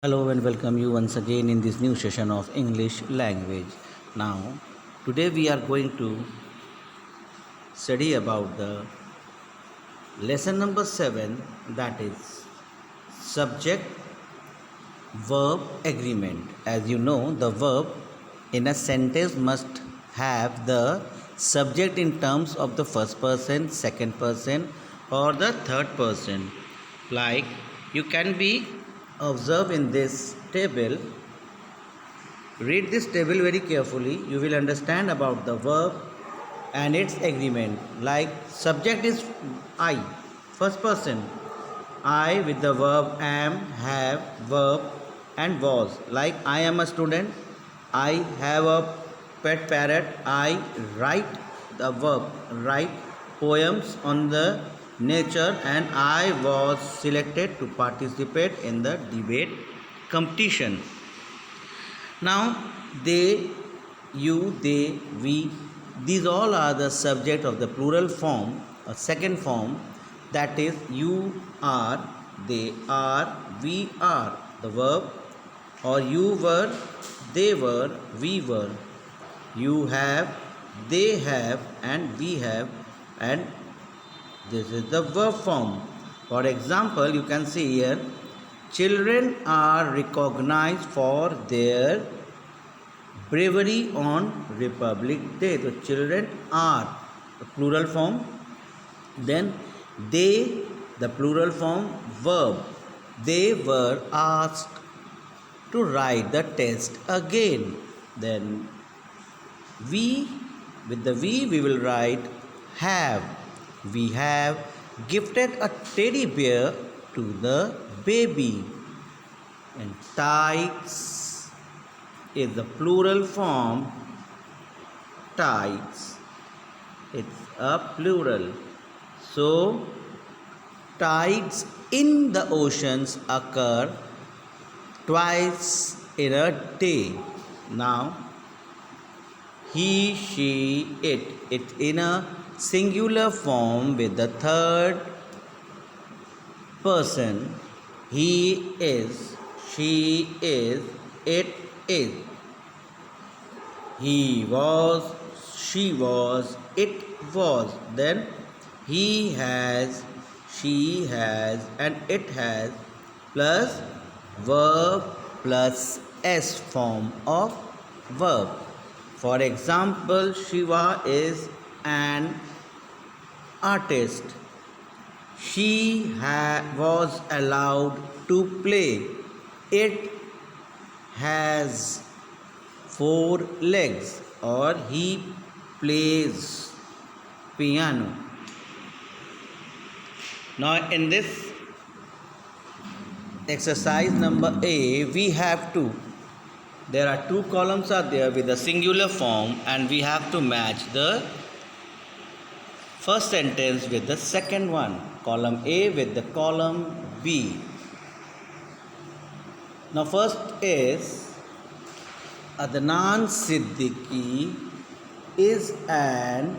Hello and welcome you once again in this new session of English language. Now, today we are going to study about the lesson number 7, that is subject verb agreement. As you know, the verb in a sentence must have the subject in terms of the first person, second person, or the third person. Like you can be observe in this table. Read this table very carefully. You will understand about the verb and its agreement. Like subject is I, first person. I with the verb am, have, verb and was. Like I am a student. I have a pet parrot. I write the verb write poems on the nature, and I was selected to participate in the debate competition. Now, they, you, they, we, these all are the subject of the plural form, a second form, that is you are, they are, we are, the verb, or you were, they were, we were, you have, they have, and we have, and this is the verb form. For example, you can see here, children are recognized for their bravery on Republic Day. So children are the plural form. Then they, the plural form verb. They were asked to write the test again. Then we, with the we will write have. We have gifted a teddy bear to the baby. And tights is the plural form. Tides, it's a plural. So tides in the oceans occur twice in a day. Now he, she, it in a singular form with the third person. He is, she is, it is. He was, she was, it was. Then he has, she has, and it has, plus verb plus s form of verb. For example, Shiva is an artist. She was allowed to play. It has four legs, or he plays piano. Now in this exercise number A, we have to, there are two columns are there with a singular form, and we have to match the first sentence with the second one, column A with the column B. Now first is Adnan Siddiqui is an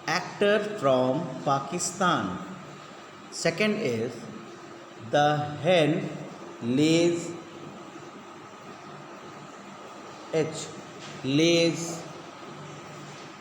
actor from Pakistan. Second is the hen lays lays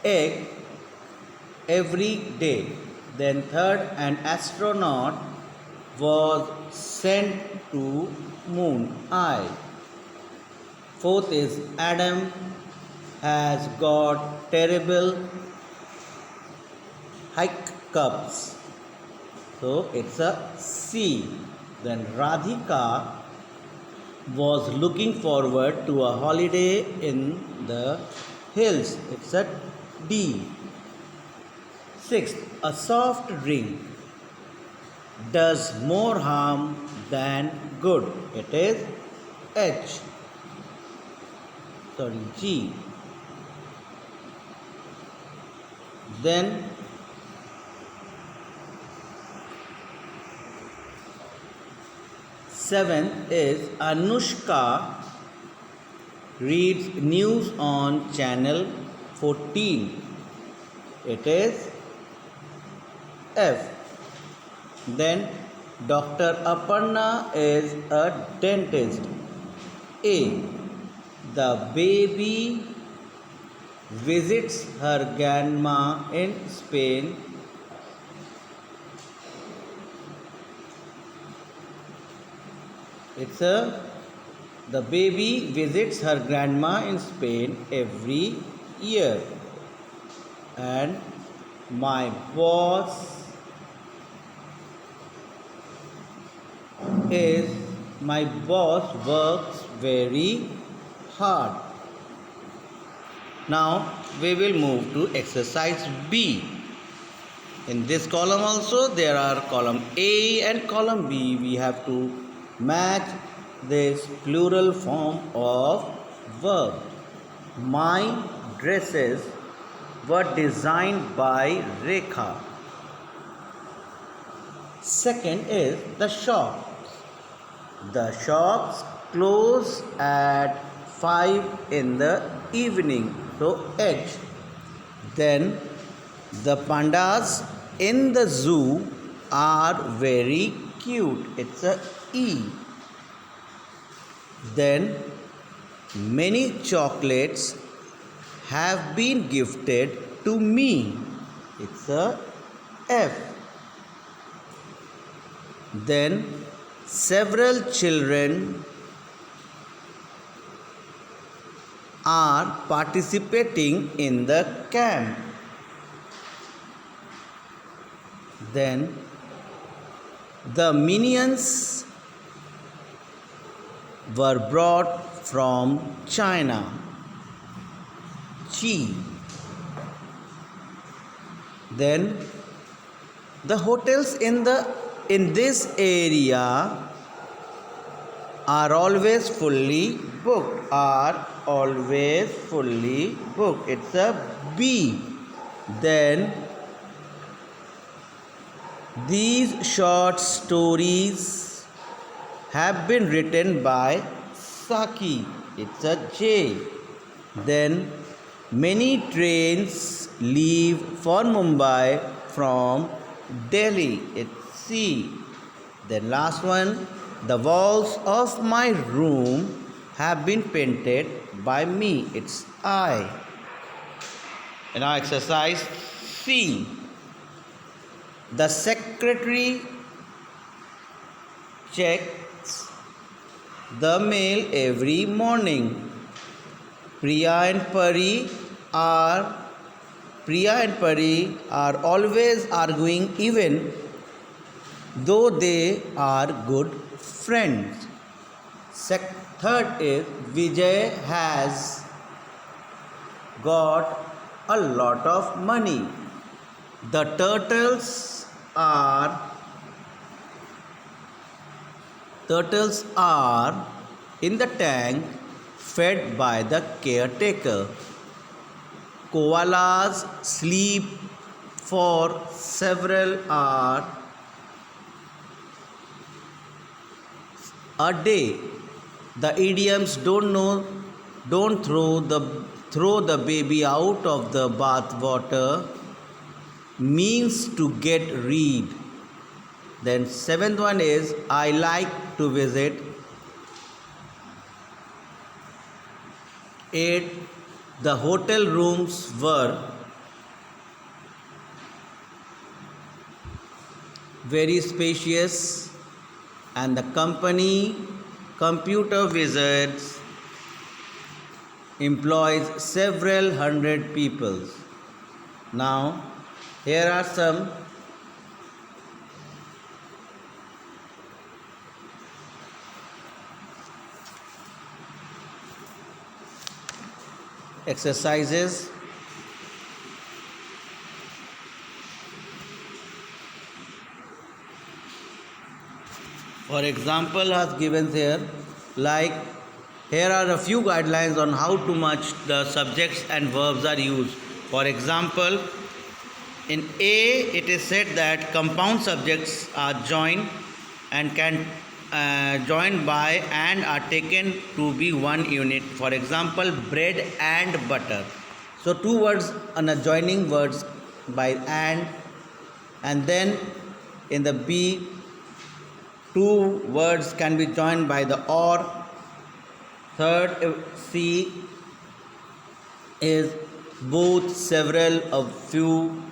egg every day. Then third, an astronaut was sent to moon I. Fourth is Adam has got terrible hiccups. So it's a C. Then Radhika was looking forward to a holiday in the hills. It's a D. Sixth, a soft drink does more harm than good. It is H. G. Then seventh is Anushka reads news on channel 14. It is F. Then Dr. Aparna is a dentist. A. The baby visits her grandma in Spain. The baby visits her grandma in Spain every year. And my boss is my boss works very hard. Now we will move to exercise B. In this column also there are column A and column B. We have to match this plural form of verb. My dresses were designed by Rekha. Second is the shop. The shops close at 5 in the evening. So H. Then the pandas in the zoo are very cute. It's a E. Then many chocolates have been gifted to me. It's a F. Then several children are participating in the camp. Then the minions were brought from China. Chi. Then the hotels in this area are always fully booked. It's a B. Then these short stories have been written by Saki. It's a J. Then many trains leave for Mumbai from Delhi. It's C. Then last one, the walls of my room have been painted by me. It's I. And now exercise C. The secretary checks the mail every morning. Priya and Pari are always arguing even though they are good friends. Third is Vijay has got a lot of money. The turtles are in the tank fed by the caretaker. Koalas sleep for several hours a day. The idioms don't throw the baby out of the bath water means to get rid. Then seventh one is I like to visit. 8. The hotel rooms were very spacious and the company Computer Wizards employs several hundred people. Now here are some exercises. For example, as given here, like here are a few guidelines on how to much the subjects and verbs are used. For example, in A, it is said that compound subjects are joined and can joined by and are taken to be one unit. For example, bread and butter. So two words on a joining words by and then in the B Two words can be joined by the or. Third, C is both, several, a few.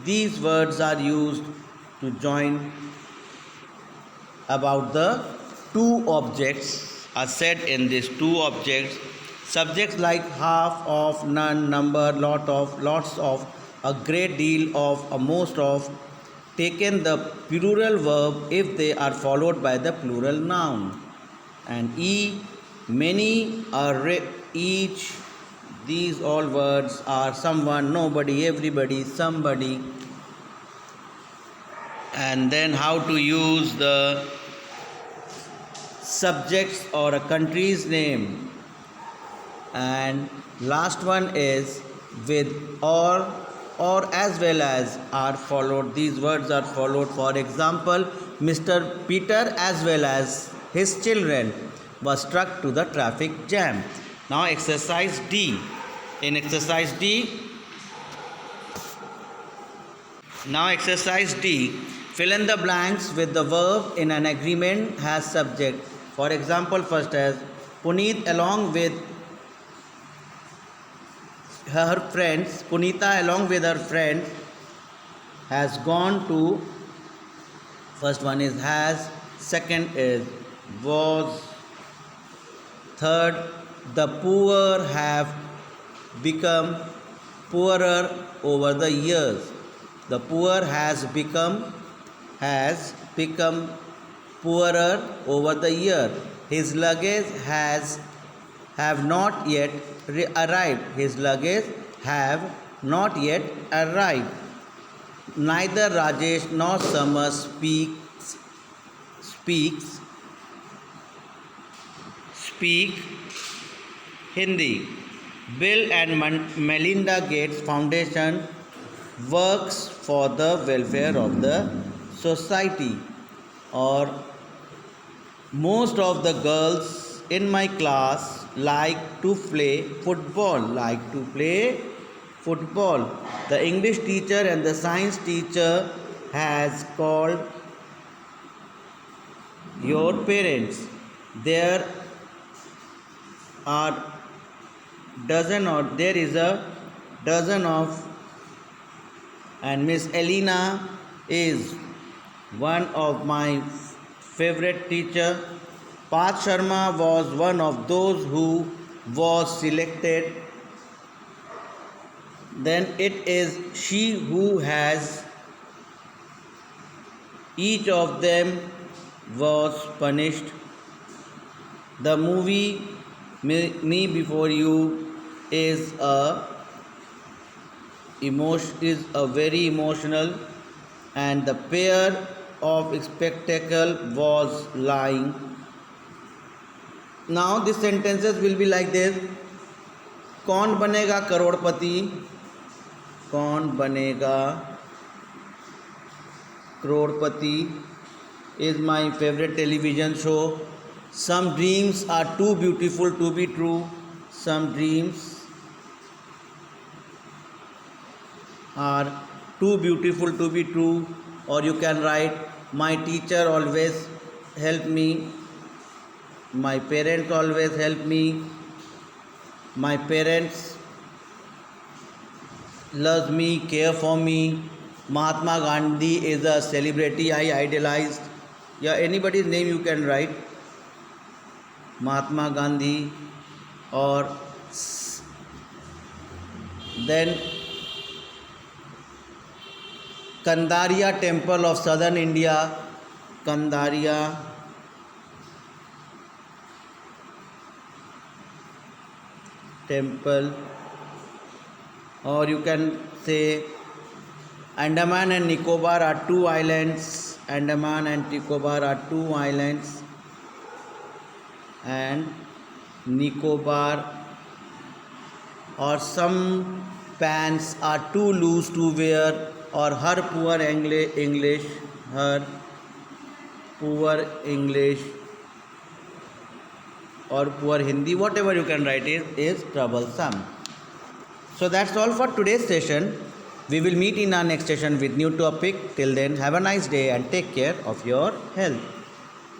These words are used to join about the two objects are said in these two objects. Subjects like half of, none, number, lot of, lots of, a great deal of, a most of, taken the plural verb if they are followed by the plural noun. And E, many, each. These all words are someone, nobody, everybody, somebody. And then how to use the subjects or a country's name. And last one is with or as well as are followed. These words are followed. For example, Mr. Peter as well as his children was struck to the traffic jam. Now exercise D. In exercise D, fill in the blanks with the verb in an agreement has subject. For example, first as Puneet along with her friends, Punita along with her friends has gone to, first one is has, second is was, third, the poor have become poorer over the years. The poor has become poorer over the year. His luggage have not yet arrived. His luggage have not yet arrived. Neither Rajesh nor Summer speak Hindi. Bill and Melinda Gates Foundation works for the welfare of the society. Or most of the girls in my class like to play football. The English teacher and the science teacher has called your parents. There is a dozen of, and Miss Elena is one of my favorite teacher. Path Sharma was one of those who was selected. Then it is she who has. Each of them was punished. The movie Me Before You is a very emotional, and the pair of spectacle was lying. Now these sentences will be like this. कौन बनेगा करोड़पति? कौन बनेगा करोड़पति is my favorite television show. Some dreams are too beautiful to be true. Some dreams are too beautiful to be true. Or you can write, my teacher always helped me. My parents always help me. My parents love me, care for me. Mahatma Gandhi is a celebrity I idolized. Yeah, anybody's name you can write. Mahatma Gandhi. Or then Kandaria temple of southern India. Kandaria temple. Or you can say Andaman and Nicobar are two islands. Andaman and Nicobar are two islands. And Nicobar, or some pants are too loose to wear. Or her poor English, or poor Hindi, whatever you can write is troublesome. So that's all for today's session. We will meet in our next session with new topic. Till then, have a nice day and take care of your health.